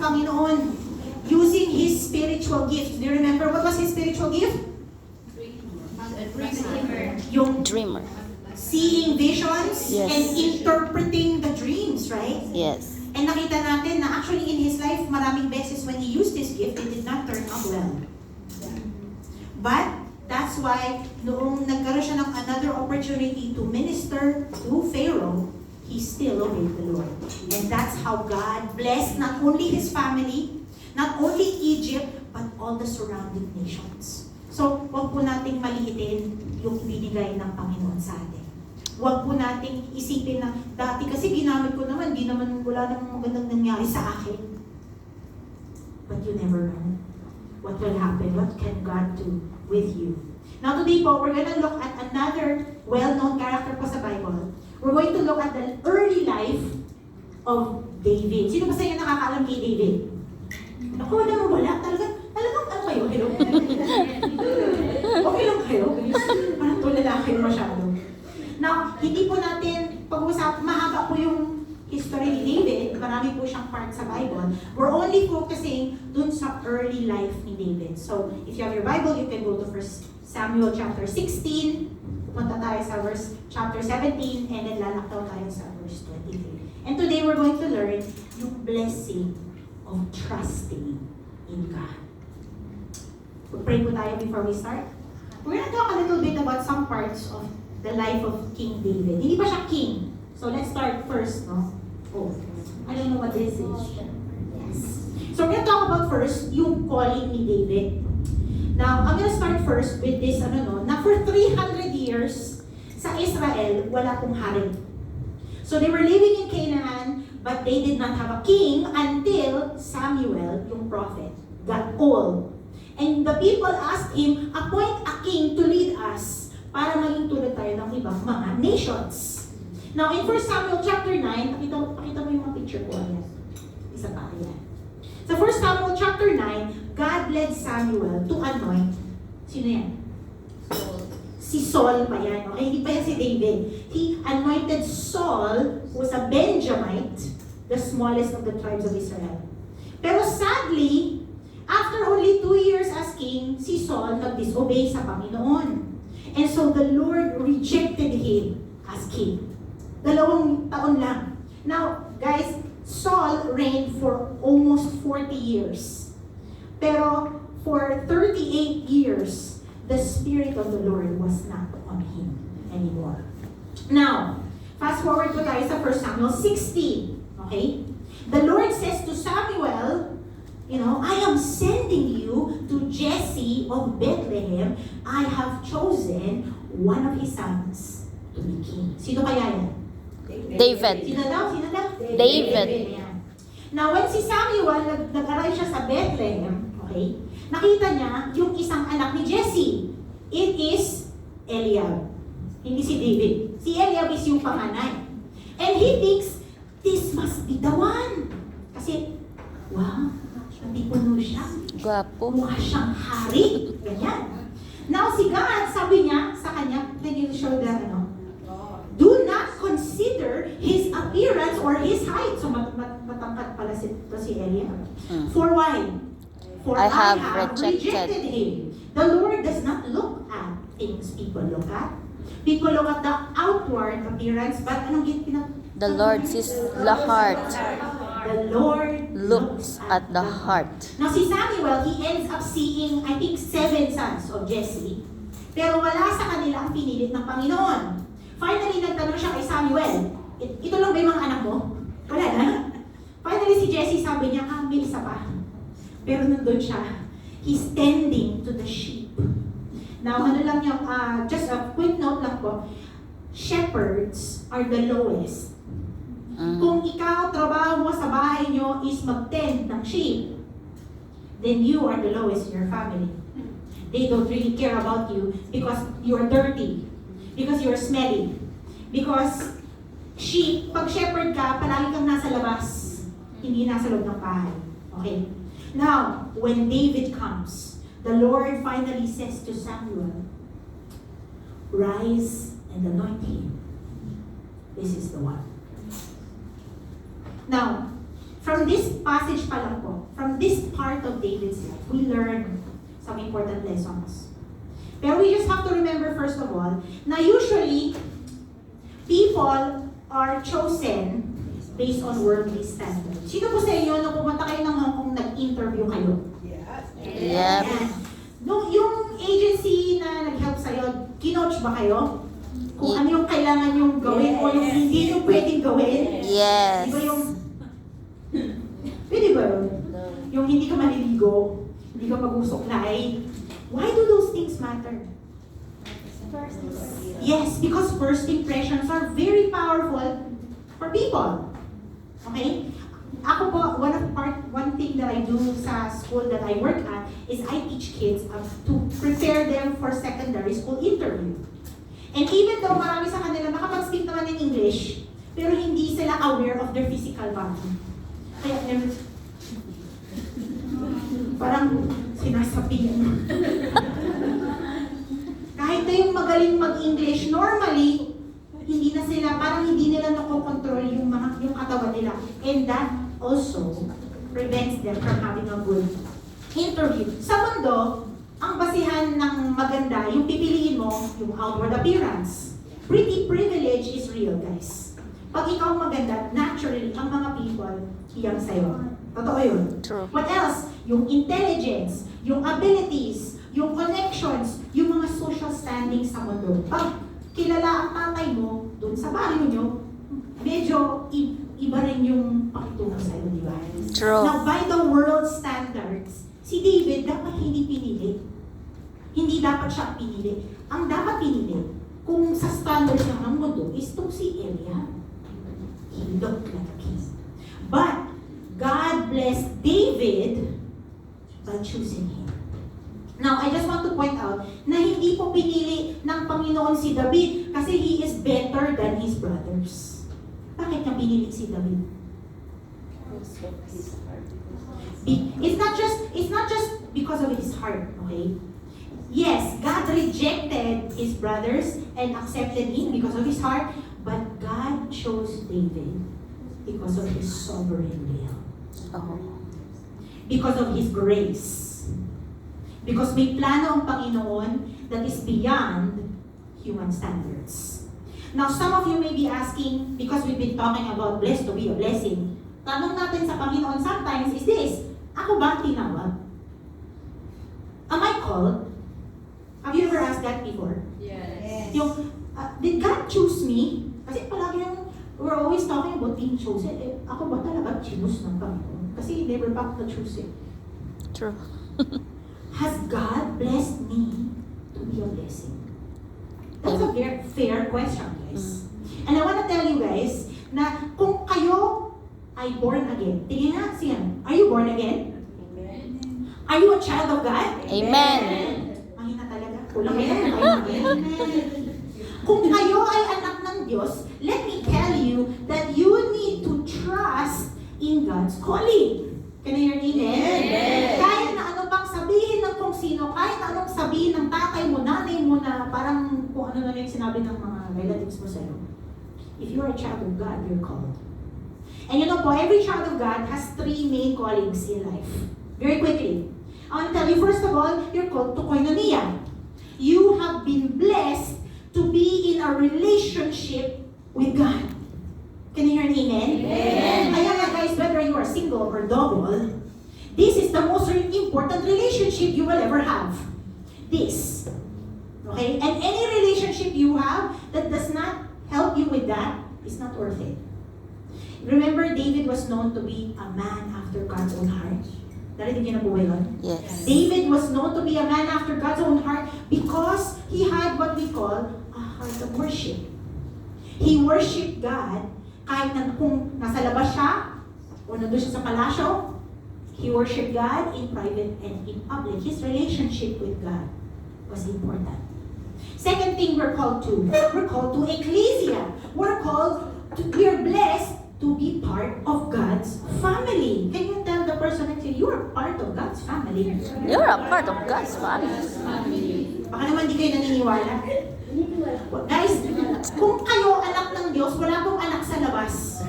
sa Panginoon using his spiritual gift. Do you remember what was his spiritual gift? Yung Dreamer. seeing visions Yes. and interpreting the dreams, right? Yes. And nakita natin na actually in his life, maraming beses when he used this gift, it did not turn out well. But that's why noong nagkaroon siya ng another opportunity to minister to Pharaoh, he still obeyed the Lord. And that's how God blessed not only his family, not only Egypt, but all the surrounding nations. So, huwag po nating maliitin yung binigay ng Panginoon sa atin. Huwag po nating isipin na dati kasi ginamit ko naman, di naman wala namang magandang nangyari sa akin. But you never know what will happen, what can God do with you. Now today po, we're gonna look at another well-known character po sa Bible. We're going to look at the early life of David. Sino ba sa inyo nakakaalam kay David? Ako wala. Talagang ano kayo? Hello? Okay lang kayo? Parang tulala kayo masyado. Now, hindi po natin pag-usap, mahaba po yung history ni David. Marami po siyang part sa Bible. We're only focusing dun sa early life ni David. So, if you have your Bible, you can go to 1 Samuel chapter 16. Pupunta tayo sa verse chapter 17 and then lalaktaw tayo sa verse 23. And today we're going to learn yung blessing of trusting in God. Pray po tayo before we start. We're going to talk a little bit about some parts of the life of King David. Hindi pa siya king. So let's start first, no? Oh, I don't know what this is. Yes. So we're going to talk about first yung calling ni David. Now, I'm going to start first with this, na for 300 years, sa Israel, wala pong hari. So they were living in Canaan, but they did not have a king until Samuel, yung prophet, got old. And the people asked him, appoint a king to lead us para maging tulad tayo ng ibang mga nations. Now, in 1 Samuel chapter 9, pakita mo yung mga picture ko. Ayan. Isa pa, ayan. Sa 1 Samuel chapter 9, God led Samuel to anoint. Sino yan? Si Saul pa yan. Okay? Hindi pa yan si David. He anointed Saul, who was a Benjamite, the smallest of the tribes of Israel. Pero sadly, after only 2 years as king, si Saul nag-disobey sa Panginoon. And so the Lord rejected him as king. 2 taon lang. Now, guys, Saul reigned for almost 40 years. Pero for 38 years, the Spirit of the Lord was not on him anymore. Now, fast forward po tayo sa 1 Samuel 16. Okay? The Lord says to Samuel, I am sending you to Jesse of Bethlehem. I have chosen one of his sons to be king. Sino kaya yan? David. Sino daw? David. Yan. Now, when si Samuel nag-arrive siya sa Bethlehem, okay, nakita niya yung isang anak ni Jesse. It is Eliab. Hindi si David. Si Eliab is yung panganay. And he thinks, this must be the one. Kasi, wow, hindi puno siya. Gwapo. Mukha siyang hari. Ganyan. Now, si God, sabi niya sa kanya, can you show that, do not consider his appearance or his height. So, matangkad pala si Eliab. For why? For I have rejected him. The Lord does not look at things people look at. People look at the outward appearance, but anong The Lord sees the heart. The Lord Looks at the heart. Now si Samuel, he ends up seeing, I think, 7 sons of Jesse. Pero wala sa kanila ang pinilit ng Panginoon. Finally, nagtanong siya kay Samuel, ito lang ba yung mga anak mo? Wala na. Finally, si Jesse sabi niya, may isa pa. Pero nandun siya. He's tending to the sheep. Now, just a quick note lang po. Shepherds are the lowest. Kung ikaw, trabaho mo sa bahay nyo is mag-tend ng sheep, then you are the lowest in your family. They don't really care about you because you're dirty, because you're smelly, because sheep, pag shepherd ka, palagi kang nasa labas, hindi nasa loob ng bahay. Okay? Now, when David comes, the Lord finally says to Samuel, rise and anoint him. This is the one. Now, from this passage pa lang po, from this part of David's life, we learn some important lessons. Pero we just have to remember first of all, na usually, people are chosen based on worldly standards. Sino po sa inyo, nung pumunta kayo ng Hong Kong, nag-interview kayo? Yep. Yan. Nung yung agency na nag-help sa'yo, kinoach ba kayo? Kung ano yung kailangan yung gawin o yung hindi yung pwedeng gawin? Yes. Di ba yung... Pwede ba yun? Yung hindi ka maliligo, hindi ka mag-usuklay. Why do those things matter? Yes, because first impressions are very powerful for people. Okay? Ako po, one thing that I do sa school that I work at is I teach kids to prepare them for secondary school interview. And even though marami sa kanila makapag-speak naman in English, pero hindi sila aware of their physical body. Kaya, parang sinasabihan. Kahit na yung magaling mag-English, normally, hindi na sila, parang hindi nila nakokontrol yung katawan nila. And that also prevents them from having a good interview. Sa mundo, ang basihan ng maganda, yung pipiliin mo, yung outward appearance. Pretty privilege is real, guys. Pag ikaw maganda, naturally, ang mga people, hiyang sa'yo. Totoo yun. True. What else? Yung intelligence, yung abilities, yung connections, yung mga social standing sa mundo. Pag kilala ang tatay mo, dun sa baryo nyo, medyo iba rin yung pakitungo sa'yo, di ba? True. Now, by the world standards, si David dapat hindi pinili. Hindi dapat siya pinili. Ang dapat pinili, kung sa standards ng mundo, is itong si Eliab. He looked like a king. But, God blessed David by choosing him. Now, I just want to point out na hindi po pinili ng Panginoon si David kasi he is better than his brothers. Bakit niya pinili si David? It's not just because of his heart, okay? Yes, God rejected his brothers and accepted him because of his heart, but God chose David because of his sovereign will. Oh. Because of his grace. Because may plano ang Panginoon that is beyond human standards. Now, some of you may be asking, because we've been talking about blessed to be a blessing, tanong natin sa Panginoon sometimes is this, ako ba tinawag? Am I called? Have you ever asked that before? Yes. Yung, did God choose me? Kasi palagi yung, we're always talking about being chosen. Ako ba talaga choose ng Panginoon? Kasi he never back to choose it. True. Has God blessed me to be a blessing? That's a very fair question, guys. And I want to tell you guys na kung kayo ay born again, tingin nga siya, are you born again? Amen. Are you a child of God? Amen. Mahina talaga. Kulang yan. Kung kayo ay anak ng Diyos, let me tell you that you need to trust in God's calling. Can I hear amen? Amen. Kahit na ano pang sabihin ng kung sino, kahit na anong sabihin ng tatay mo, nanay mo na parang kung ano na yung sinabi ng mga relatives mo sa'yo. If you're a child of God, you're called. And you know po, every child of God has 3 main callings in life. Very quickly. I want to tell you, first of all, you're called to koinonia. You have been blessed to be in a relationship with God. Can you hear an amen? Amen. Kaya nga guys, whether you are single or double, this is the most important relationship you will ever have. This. Okay? And any relationship you have that does not help you with that is not worth it. Remember, David was known to be a man after God's own heart. Narinig niyo na po ba yun? Yes. David was known to be a man after God's own heart because he had what we call a heart of worship. He worshiped God kahit na kung nasa labas siya o nandun siya sa palasyo, he worshiped God in private and in public. His relationship with God was important. Second thing we're called to ecclesia. We are blessed to be part of God's family. Can you tell the person next to you, you are part of God's family? You're a part of God's family. Baka naman di kayo naniniwala. Guys, kung kayo anak ng Diyos, wala pong anak sa labas.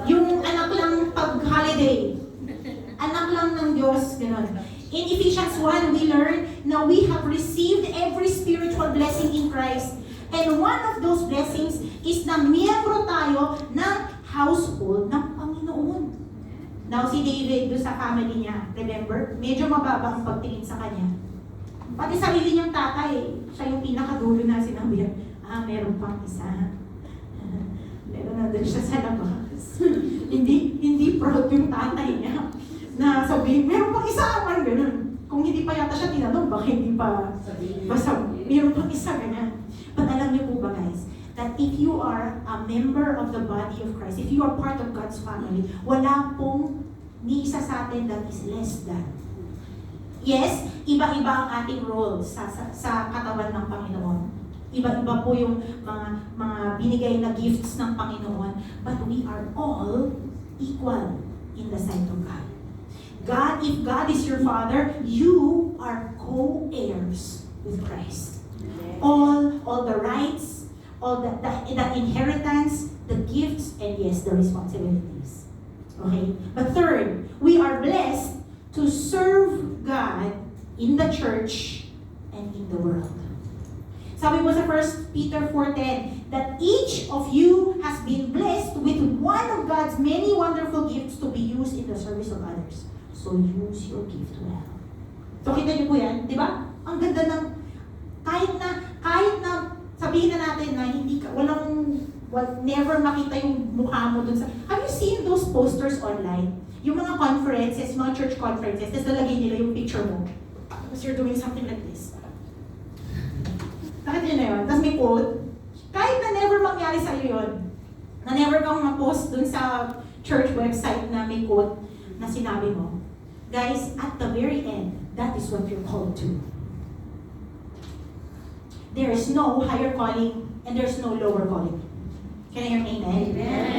Yung anak lang pag holiday. Anak lang ng Diyos, gano'n. In Ephesians 1, we learn na we have received every spiritual blessing in Christ. And one of those blessings is na miyembro tayo ng household ng Panginoon. Now, si David, doon sa family niya, remember? Medyo mababa ang pagtingin sa kanya. Pati sarili niyang tatay, siya yung pinakadulo na sinabi, meron pang isa. Meron na din siya sa labas. hindi proud yung tatay niya na sabihin, meron pang isa, parang ganun. Kung hindi pa yata siya tinanong, baka hindi pa basta meron pang isa, ganyan. But alam niyo po ba guys, that if you are a member of the body of Christ, if you are part of God's family, wala pong ni isa sa atin that is less than. Yes, iba-iba ang ating roles sa katawan ng Panginoon. Iba-iba po yung mga binigay na gifts ng Panginoon, but we are all equal in the sight of God. If God is your Father, you are co-heirs with Christ. All the rights, all the inheritance, the gifts, and yes, the responsibilities. Okay? But third, we are blessed to serve God in the church and in the world. Sabi mo sa 1 Peter 4:10, that each of you has been blessed with one of God's many wonderful gifts to be used in the service of others. So use your gift well. So kita niyo po yan, di ba? Ang ganda ng, kahit na sabihin na natin na hindi ka, never makita yung mukha mo dun sa, have you seen those posters online? Yung mga conferences, mga church conferences, tapos nalagay nila yung picture mo. Tapos you're doing something like this. Nakita niyo na yun? Tapos may quote. Kahit na never mangyari sa'yo yun, na never kang ma-post dun sa church website na may quote na sinabi mo, guys, at the very end, that is what you're called to. There is no higher calling and there's no lower calling. Can I hear an amen? Amen.